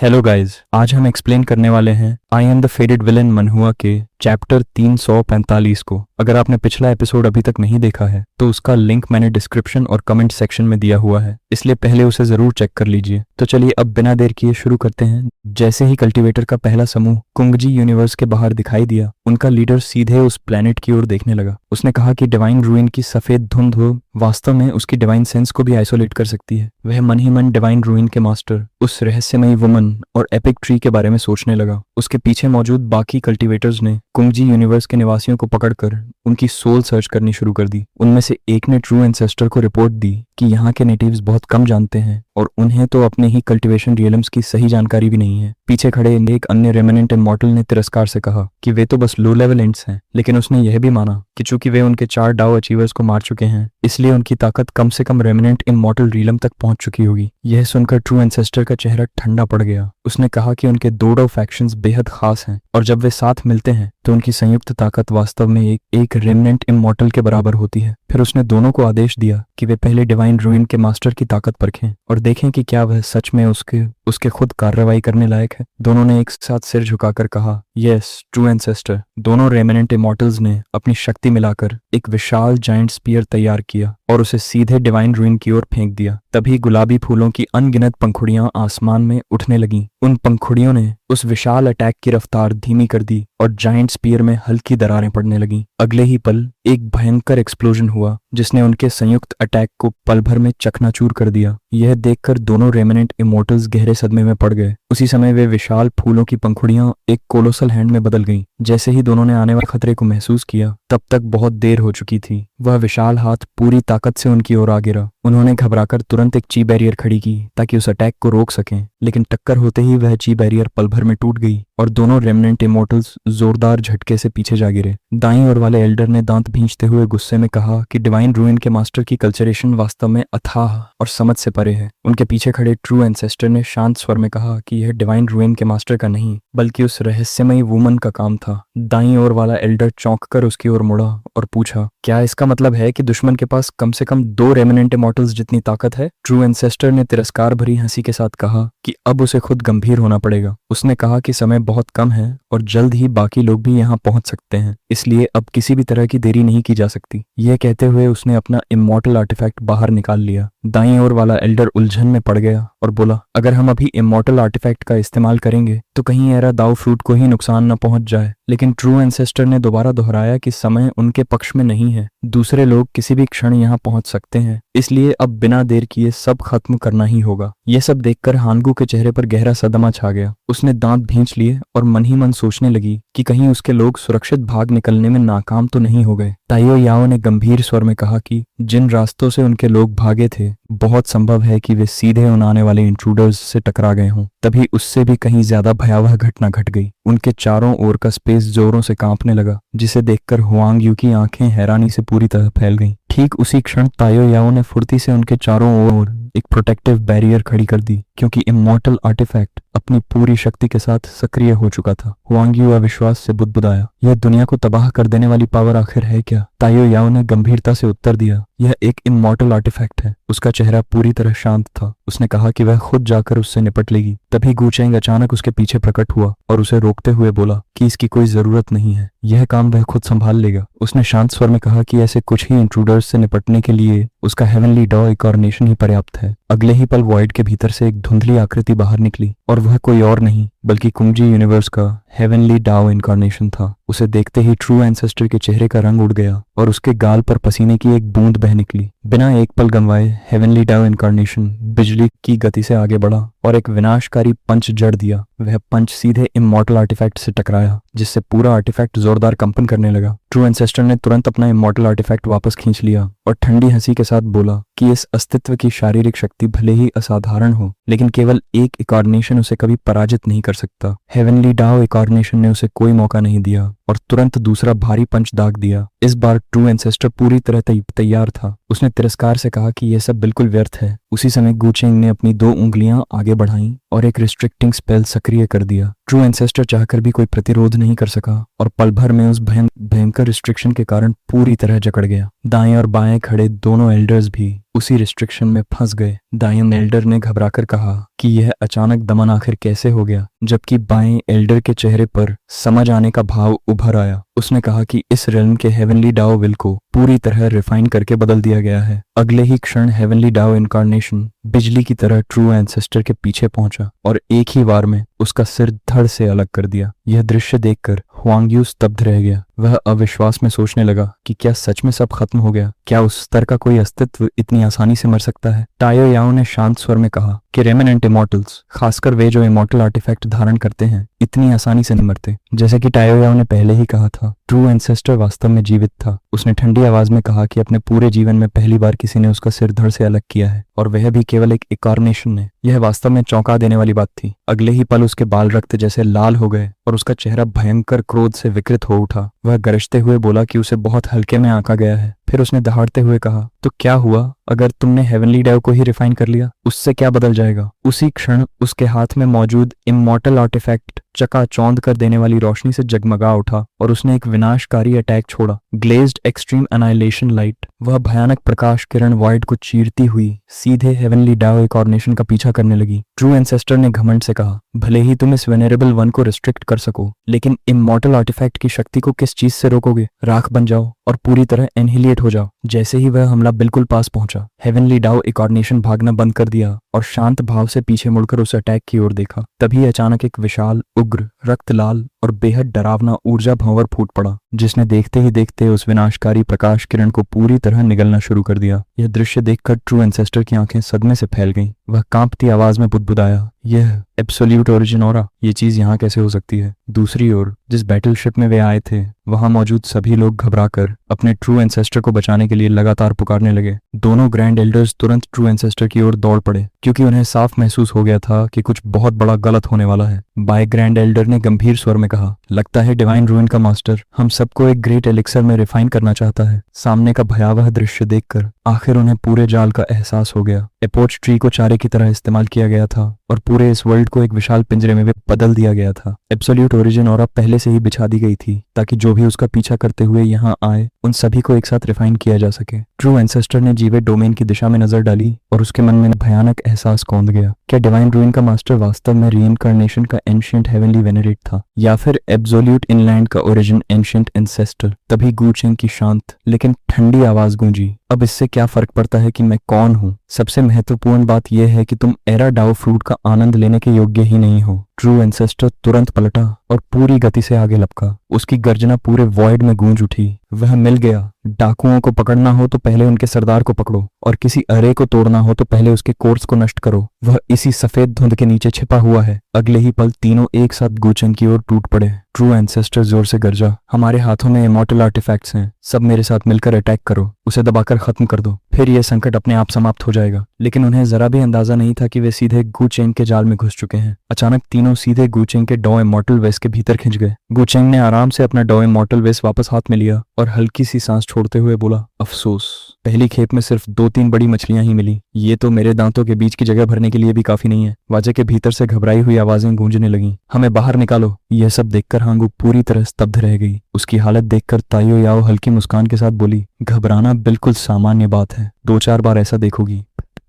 Hello guys, आज हम explain करने वाले हैं I am the faded villain manhua के चैप्टर 345 को। अगर आपने पिछला एपिसोड अभी तक नहीं देखा है तो उसका लिंक मैंने डिस्क्रिप्शन और कमेंट सेक्शन में दिया हुआ है, इसलिए पहले उसे जरूर चेक कर लीजिए। तो चलिए अब बिना देर किए शुरू करते हैं। जैसे ही कल्टीवेटर का पहला समूह कुंगजी यूनिवर्स के बाहर दिखाई दिया, उनका लीडर सीधे उस प्लेनेट की ओर देखने लगा। उसने कहा कि डिवाइन रूइन की सफेद धुंध हो वास्तव में उसकी डिवाइन सेंस को भी आइसोलेट कर सकती है। वह मन ही मन डिवाइन रूइन के मास्टर, उस रहस्यमयी वुमन और एपिक ट्री के बारे में सोचने लगा। उसके पीछे मौजूद बाकी कल्टीवेटर्स ने कुंगजी यूनिवर्स के निवासियों को पकड़कर उनकी सोल सर्च करनी शुरू कर दी। उनमें से एक ने ट्रू एंसेस्टर को रिपोर्ट दी कि यहाँ के नेटिव्स बहुत कम जानते हैं और उन्हें तो अपने ही कल्टीवेशन रियलम्स की सही जानकारी भी नहीं है। पीछे खड़े एक अन्य रेमिनेंट इमॉर्टल ने तिरस्कार से कहा कि वे तो बस लो लेवल एंट्स हैं, लेकिन उसने यह भी माना कि चूंकि वे उनके 4 डाओ अचीवर्स को मार चुके हैं, इसलिए उनकी ताकत कम से कम रेमिनेंट इमॉर्टल रियलम तक पहुंच चुकी होगी। यह सुनकर ट्रू एंसेस्टर का चेहरा ठंडा पड़ गया। उसने कहा कि उनके 2 डाओ फैक्शंस बेहद खास हैं और जब वे साथ मिलते हैं तो उनकी संयुक्त ताकत वास्तव में एक रेमिनेंट इमॉर्टल के बराबर होती है। फिर उसने दोनों को आदेश दिया कि वे पहले डिवाइन रूइन के मास्टर की ताकत परखें और देखें कि क्या वह सच में उसके खुद कार्रवाई करने लायक है। दोनों ने एक साथ सिर झुकाकर कहा, यस ट्रू एंसेस्टर। दोनों रेमिनेंट इमॉर्टल्स ने अपनी शक्ति मिलाकर एक विशाल जायंट स्पीयर तैयार किया और उसे सीधे डिवाइन रूइन की ओर फेंक दिया। तभी गुलाबी फूलों की अनगिनत पंखुड़ियां आसमान में उठने लगीं। उन पंखुड़ियों ने उस विशाल अटैक की रफ्तार धीमी कर दी और जायंट स्पीयर में हल्की दरारें पड़ने लगीं। अगले ही पल एक भयंकर एक्सप्लोजन हुआ जिसने उनके संयुक्त अटैक को पल भर में चकनाचूर कर दिया। यह देखकर दोनों रेमिनेंट इमॉर्टल्स गहरे सदमे में पड़ गए। उसी समय वे विशाल फूलों की पंखुड़ियां एक कोलोसल हैंड में बदल गईं। जैसे ही दोनों ने आने वाले खतरे को महसूस किया, तब तक बहुत देर हो चुकी थी। वह विशाल हाथ पूरी ताकत से उनकी ओर आ गिरा। उन्होंने घबराकर तुरंत एक ची बैरियर खड़ी की ताकि उस अटैक को रोक सकें, लेकिन टक्कर होते ही वह ची बैरियर पल भर में टूट गई और दोनों रेमिनेंट इमॉर्टल्स जोरदार झटके से पीछे जा गिरे। दाईं ओर वाले एल्डर ने दांत भींचते हुए गुस्से में कहा कि डिवाइन रूइन के मास्टर की कल्चरेशन वास्तव में अथाह और समझ से परे है। उनके पीछे खड़े ट्रू एंसेस्टर ने शांत स्वर में कहा कि यह डिवाइन रूइन के मास्टर का नहीं बल्कि उस रहस्यमयी वुमन का काम था। दाईं ओर वाला एल्डर चौंक कर उसकी ओर मुड़ा और पूछा, क्या इसका मतलब है कि दुश्मन के पास कम से कम 2 रेमिनेंट इमॉर्टल्स जितनी ताकत है? ट्रू एंसेस्टर ने तिरस्कार भरी हंसी के साथ कहा कि अब उसे खुद गंभीर होना पड़ेगा। उसने कहा कि समय बहुत कम है और जल्द ही बाकी लोग भी यहाँ पहुंच सकते हैं, इसलिए अब किसी भी तरह की देरी नहीं की जा सकती। यह कहते हुए उसने अपना इमॉर्टल आर्टिफैक्ट बाहर निकाल लिया। दाईं ओर वाला एल्डर उलझन में पड़ गया और बोला, अगर हम अभी इमॉर्टल आर्टिफैक्ट का इस्तेमाल करेंगे तो कहीं एरा दाव फ्रूट को ही नुकसान न पहुंच जाए। लेकिन ट्रू एंसेस्टर ने दोबारा दोहराया कि समय उनके पक्ष में नहीं है, दूसरे लोग किसी भी क्षण यहाँ पहुंच सकते हैं, इसलिए अब बिना देर किए सब खत्म करना ही होगा। यह सब देखकर हानगू के चेहरे पर गहरा सदमा छा गया। उसने दांत भींच लिए और मन ही मन सोचने लगी कि कहीं उसके लोग सुरक्षित भाग निकलने में नाकाम तो नहीं हो गए। ताइयो याओ ने गंभीर स्वर में कहा कि जिन रास्तों से उनके लोग भागे थे, बहुत संभव है कि वे सीधे उन आने वाले इंट्रूडर्स से टकरा गए हों। तभी उससे भी कहीं ज्यादा भयावह घटना घट गई। उनके चारों ओर का स्पेस जोरों से कांपने लगा, जिसे देखकर हुआंग यू की आंखें हैरानी से पूरी तरह फैल गईं। ठीक उसी क्षण ताइयो याओ ने फुर्ती से उनके चारों ओर एक प्रोटेक्टिव बैरियर खड़ी कर दी, क्योंकि इमॉर्टल आर्टिफैक्ट अपनी पूरी शक्ति के साथ सक्रिय हो चुका था। हुआंग यू अविश्वास से बुदबुदाया, यह दुनिया को तबाह कर देने वाली पावर आखिर है क्या? ताइयो याओ ने गंभीरता से उत्तर दिया, यह एक इमॉर्टल आर्टिफैक्ट है। उसका चेहरा पूरी तरह शांत था। उसने कहा कि वह खुद जाकर उससे निपट लेगी। तभी गूचेंग अचानक उसके पीछे प्रकट हुआ और उसे रोकते हुए बोला कि इसकी कोई जरूरत नहीं है, यह काम वह खुद संभाल लेगा। उसने शांत स्वर में कहा कि ऐसे कुछ ही इंट्रूडर्स से निपटने के लिए उसका हेवनली डॉ इनकार्नेशन ही पर्याप्त है। अगले ही पल वॉइड के भीतर से एक धुंधली आकृति बाहर निकली और वह कोई और नहीं बल्कि कुंगजी यूनिवर्स का हेवनली डाओ इनकार्नेशन था। उसे देखते ही ट्रू एंसेस्टर के चेहरे का रंग उड़ गया और उसके गाल पर पसीने की एक बूंद बह निकली। बिना एक पल गंवाए हेवनली डाओ इनकार्नेशन बिजली की गति से आगे बढ़ा और एक विनाशकारी पंच जड़ दिया। वह पंच सीधे इमॉर्टल आर्टिफैक्ट से टकराया, जिससे पूरा आर्टिफैक्ट जोरदार कंपन करने लगा। ट्रू एंसेस्टर ने तुरंत अपना इमॉर्टल आर्टिफैक्ट वापस खींच लिया और ठंडी हंसी के साथ बोला कि इस अस्तित्व की शारीरिक शक्ति भले ही असाधारण हो, लेकिन केवल एक इनकार्नेशन उसे कभी पराजित नहीं कर सकता। हेवनली डाओ इनकार्नेशन ने उसे कोई मौका नहीं दिया और और तुरंत दूसरा भारी पंच दाग दिया। इस बार ट्रू एंसेस्टर पूरी तरह तैयार था। उसने तिरस्कार से कहा कि यह सब बिल्कुल व्यर्थ है। उसी समय गुचेंग ने अपनी 2 उंगलियां आगे बढ़ाईं और एक रिस्ट्रिक्टिंग स्पेल सक्रिय कर दिया। ट्रू एंसेस्टर चाहकर भी कोई प्रतिरोध नहीं कर सका और पल भर में उस भयंकर रिस्ट्रिक्शन के कारण पूरी तरह जकड़ गया। दाएं और बाएं खड़े दोनों एल्डर्स भी उसी रिस्ट्रिक्शन में फंस गए। दाएं एल्डर ने घबराकर कहा कि यह अचानक दमन आखिर कैसे हो गया, जबकि बाएं एल्डर के चेहरे पर समझ आने का भाव उभर आया। उसने कहा कि इस रेल्म के हेवनली डाओ विल को पूरी तरह रिफाइन करके बदल दिया गया है। अगले ही क्षण हेवनली डाओ इनकारनेशन बिजली की तरह ट्रू एंसेस्टर के पीछे पहुंचा और एक ही वार में उसका सिर धड़ से अलग कर दिया। यह दृश्य देखकर हुआंग यू स्तब्ध रह गया। वह अविश्वास में सोचने लगा कि क्या सच में सब खत्म हो गया? क्या उस स्तर का कोई अस्तित्व इतनी आसानी से मर सकता है? टायो याओ ने शांत स्वर में कहा कि रेमिनेंट इमॉर्टल्स, खासकर वे जो इमॉर्टल आर्टिफैक्ट धारण करते हैं, इतनी आसानी से नहीं मरते। जैसे कि टायो याओ ने पहले ही कहा था, ट्रू एंसेस्टर वास्तव में जीवित था। उसने ठंडी आवाज में कहा कि अपने पूरे जीवन में पहली बार किसी ने उसका सिर धड़ से अलग किया है, और वह भी केवल एक इनकारनेशन ने। यह वास्तव में चौंका देने वाली बात थी। अगले ही पल उसके बाल रक्त जैसे लाल हो गए और उसका चेहरा भयंकर क्रोध से विकृत हो उठा। वह गरजते हुए बोला कि उसे बहुत हल्के में आंका गया है। फिर उसने दहाड़ते हुए कहा, तो क्या हुआ अगर तुमने हेवनली डाउ को ही रिफाइन कर लिया? उससे क्या बदल जाएगा? उसी क्षण उसके हाथ में मौजूद इमॉर्टल आर्टिफैक्ट चकाचौंध कर देने वाली रोशनी से जगमगा उठा और उसने एक विनाशकारी अटैक छोड़ा। ग्लेज्ड एक्सट्रीम एनाइलेशन लाइट, वह भयानक प्रकाश किरण वॉइड को चीरती हुई सीधे हेवनली डाउ इनकारनेशन का पीछा करने लगी। ट्रू एंसेस्टर ने घमंड से कहा, भले ही तुम इस वेनेरेबल वन को रिस्ट्रिक्ट कर सको, लेकिन इमॉर्टल आर्टिफैक्ट की शक्ति को किस चीज से रोकोगे? राख बन जाओ और पूरी तरह एनहिलिएट हो जाओ। जैसे ही वह हमला बिल्कुल पास पहुंचा, हेवनली डाउ इनकारनेशन भागना बंद कर दिया और शांत भाव से पीछे मुड़कर उस अटैक की ओर देखा। तभी अचानक एक विशाल, उग्र, रक्त लाल और बेहद डरावना ऊर्जा भंवर फूट पड़ा, जिसने देखते ही देखते उस विनाशकारी प्रकाश किरण को पूरी तरह निगलना शुरू कर दिया। यह दृश्य देखकर ट्रू एंसेस्टर की आंखें सदमे से फैल गईं। वह कांपती आवाज में बुदबुदाया, यह एब्सोल्यूट ओरिजिन ऑरा, ये चीज यहाँ कैसे हो सकती है? दूसरी ओर जिस बैटलशिप में वे आए थे, वहां मौजूद सभी लोग घबराकर अपने ट्रू एंसेस्टर को बचाने के लिए लगातार पुकारने लगे। दोनों ग्रैंड एल्डर्स तुरंत ट्रू एंसेस्टर की ओर दौड़ पड़े, क्योंकि उन्हें साफ महसूस हो गया था कि कुछ बहुत बड़ा गलत होने वाला है। बाय ग्रैंड एल्डर ने गंभीर स्वर में कहा, लगता है डिवाइन रूइन का मास्टर हम सबको एक ग्रेट एलिक्सर में रिफाइन करना चाहता है। सामने का भयावह दृश्य देखकर आखिर उन्हें पूरे जाल का एहसास हो गया। एपोच ट्री को चारे की तरह इस्तेमाल किया गया था और पूरे इस वर्ल्ड को एक विशाल पिंजरे में बदल दिया गया था। एब्सोल्यूट ओरिजिन ऑरा पहले से ही बिछा दी गई थी, ताकि जो भी उसका पीछा करते हुए यहाँ आए, उन सभी को एक साथ रिफाइन किया जा सके। ट्रू एंसेस्टर ने जीवे डोमेन की दिशा में नजर डाली और उसके मन में भयानक एहसास कौंध गया। क्या डिवाइन रूइन का मास्टर वास्तव में रीइंकार्नेशन का एंशिएंट हेवनली वेनेरेट था, या फिर एब्सोल्यूट इनलैंड का ओरिजिन एंशिएंट एंसेस्टर? तभी गुचेंग की शांत लेकिन ठंडी आवाज गूंजी, अब इससे क्या फर्क पड़ता है कि मैं कौन हूँ? सबसे महत्वपूर्ण बात यह है कि तुम एरा डाउ फ्रूट का आनंद लेने के योग्य ही नहीं हो। ट्रू एंसेस्टर तुरंत पलटा और पूरी गति से आगे लपका। उसकी गर्जना पूरे वॉइड में गूंज उठी। वह मिल गया। डाकुओं को पकड़ना हो तो पहले उनके सरदार को पकड़ो, और किसी अरे को तोड़ना हो तो पहले उसके कोर्स को नष्ट करो। वह इसी सफेद धुंध के नीचे छिपा हुआ है। अगले ही पल तीनों एक साथ गुचेंग की ओर टूट पड़े। ट्रू एंसेस्टर जोर से गरजा, हमारे हाथों में इमॉर्टल आर्टिफैक्ट्स हैं, सब मेरे साथ मिलकर अटैक करो, उसे दबाकर खत्म कर दो, फिर यह संकट अपने आप समाप्त हो जाएगा। लेकिन उन्हें जरा भी अंदाजा नहीं था कि वे सीधे गुचेंग के जाल में घुस चुके हैं। अचानक तीनों सीधे गुचेंग के डॉ इमॉर्टल वेस के भीतर खिंच गए। गुचेंग ने आराम से अपना डॉ इमॉर्टल वेस वापस हाथ में लिया और हल्की सी सांस छोड़ते हुए बोला, अफसोस, पहली खेप में सिर्फ 2-3 बड़ी मछलियां ही मिली। ये तो मेरे दांतों के बीच की जगह भरने के लिए भी काफी नहीं है। वाजे के भीतर से घबराई हुई आवाजें गूंजने लगीं, हमें बाहर निकालो। यह सब देखकर हांगू पूरी तरह स्तब्ध रह गई। उसकी हालत देखकर ताइयो याओ हल्की मुस्कान के साथ बोली, घबराना बिल्कुल सामान्य बात है, 2-4 बार ऐसा देखोगी,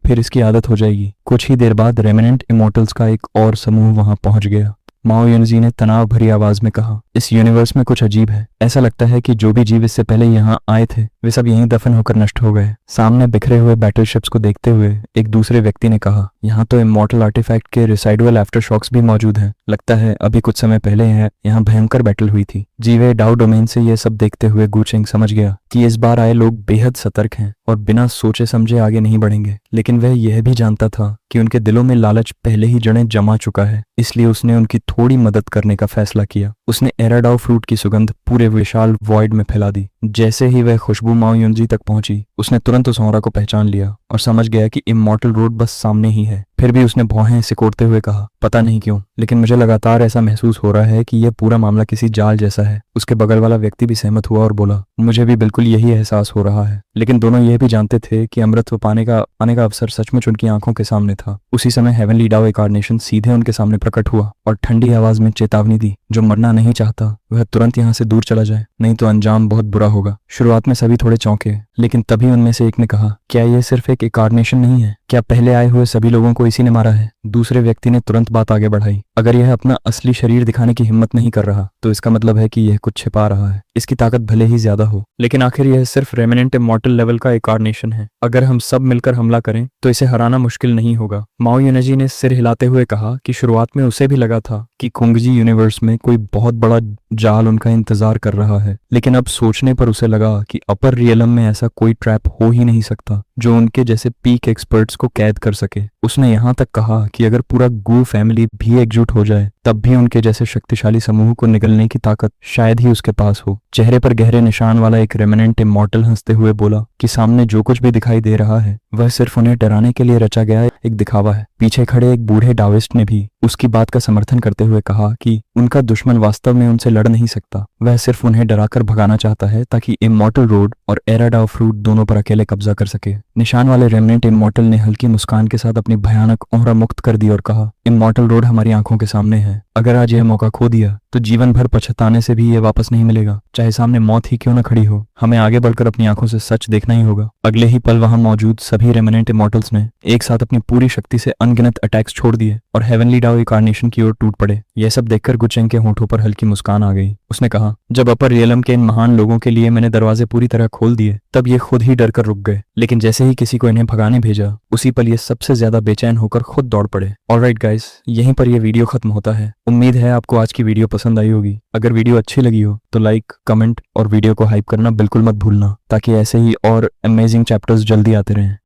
फिर इसकी आदत हो जाएगी। कुछ ही देर बाद रेमिनेंट इमॉर्टल्स का एक और समूह वहां पहुंच गया। माओ युनजी ने तनाव भरी आवाज में कहा, इस यूनिवर्स में कुछ अजीब है। ऐसा लगता है कि जो भी जीव इससे पहले यहाँ आए थे, वे सब यहीं दफन होकर नष्ट हो गए। सामने बिखरे हुए बैटलशिप्स को देखते हुए एक दूसरे व्यक्ति ने कहा, यहाँ तो इमॉर्टल आर्टिफैक्ट के रिसाइडुअल आफ्टर शॉक्स भी मौजूद हैं। लगता है अभी कुछ समय पहले यहाँ भयंकर बैटल हुई थी। जीवे डाउ डोमेन से यह सब देखते हुए गुचेंग समझ गया कि इस बार आए लोग बेहद सतर्क हैं और बिना सोचे समझे आगे नहीं बढ़ेंगे। लेकिन वह यह भी जानता था कि उनके दिलों में लालच पहले ही जड़ें जमा चुका है, इसलिए उसने उनकी थोड़ी मदद करने का फैसला किया। उसने एराडाउ फ्रूट की सुगंध पूरे विशाल वॉइड में फैला दी, जैसे ही वह खुशबू माओ युनजी तक पहुंची, उसने तुरंत उस ऑरा को पहचान लिया और समझ गया कि इमॉर्टल रोड बस सामने ही है। फिर भी उसने भौहें सिकोड़ते हुए कहा, पता नहीं क्यों, लेकिन मुझे लगातार ऐसा महसूस हो रहा है कि यह पूरा मामला किसी जाल जैसा है। उसके बगल वाला व्यक्ति भी सहमत हुआ और बोला, मुझे भी बिल्कुल यही एहसास हो रहा है। लेकिन दोनों यह भी जानते थे कि अमृतत्व आने का अवसर सचमुच उनकी आंखों के सामने था। उसी समय हेवनली डाओ इनकार्नेशन सीधे उनके सामने प्रकट हुआ और ठंडी आवाज में चेतावनी दी, जो मरना नहीं चाहता वह तुरंत यहाँ से दूर चला जाए, नहीं तो अंजाम बहुत बुरा होगा। शुरुआत में सभी थोड़े चौंके, लेकिन तभी उनमें से एक ने कहा, क्या यह सिर्फ एक इनकार्नेशन नहीं है? क्या पहले आए हुए सभी लोगों को इसी ने मारा है? दूसरे व्यक्ति ने तुरंत बात आगे बढ़ाई, अगर यह अपना असली शरीर दिखाने की हिम्मत नहीं कर रहा तो इसका मतलब है कि यह कुछ छिपा रहा है। इसकी ताकत भले ही ज्यादा हो, लेकिन आखिर यह सिर्फ रेमिनेंट इमॉर्टल लेवल का इनकार्नेशन है। अगर हम सब मिलकर हमला करें तो इसे हराना मुश्किल नहीं होगा। माओ युनजी ने सिर हिलाते हुए कहा कि शुरुआत में उसे भी लगा था कि कुंगजी यूनिवर्स में कोई बहुत बड़ा जाल उनका इंतजार कर रहा है, लेकिन अब सोचने पर उसे लगा कि अपर रियलम में ऐसा कोई ट्रैप हो ही नहीं सकता जो उनके जैसे पीक एक्सपर्ट्स को कैद कर सके। उसने यहाँ तक कहा कि अगर पूरा गू फैमिली भी एकजुट हो जाए तब भी उनके जैसे शक्तिशाली समूह को निगलने की ताकत शायद ही उसके पास हो। चेहरे पर गहरे निशान वाला एक रेमिनेंट इमॉर्टल हंसते हुए बोला कि सामने जो कुछ भी दिखाई दे रहा है वह सिर्फ उन्हें डराने के लिए रचा गया एक दिखावा है। पीछे खड़े एक बूढ़े डाविस्ट ने भी उसकी बात का समर्थन करते हुए कहा कि उनका दुश्मन वास्तव में उनसे लड़ नहीं सकता, वह सिर्फ उन्हें डराकर भगाना चाहता है ताकि इमॉर्टल रोड और एरा डाओ फ्रूट दोनों पर अकेले कब्जा कर सके। निशान वाले रेमिनेंट इमॉर्टल ने हल्की मुस्कान के साथ अपनी भयानक ओहरा मुक्त कर दी और कहा, इमॉर्टल रोड हमारी आंखों के सामने है। अगर आज यह मौका खो दिया तो जीवन भर पछताने से भी यह वापस नहीं मिलेगा, चाहे सामने मौत ही क्यों न खड़ी हो। हमें आगे बढ़कर अपनी आंखों से सच देखना ही होगा। अगले ही पल वहां मौजूद सभी रेमिनेंट इमॉर्टल्स ने एक साथ अपनी पूरी शक्ति से अनगिनत अटैक्स छोड़ दिए और हेवनली डाओ इनकार्नेशन की ओर टूट पड़े। यह सब देखकर गुचेंग के होठों पर हल्की मुस्कान आ गई। उसने कहा, जब अपर रियलम के इन महान लोगों के लिए मैंने दरवाजे पूरी तरह खोल दिए तब ये खुद ही डर कर रुक गए, लेकिन जैसे ही किसी को इन्हें भगाने भेजा उसी पल ये सबसे ज्यादा बेचैन होकर खुद दौड़ पड़े। ऑलराइट गाइस, यहीं पर यह वीडियो खत्म होता है। उम्मीद है आपको आज की वीडियो पसंद आई होगी। अगर वीडियो अच्छी लगी हो तो लाइक, कमेंट और वीडियो को हाइप करना बिल्कुल मत भूलना, ताकि ऐसे ही और अमेजिंग चैप्टर्स जल्दी आते रहें।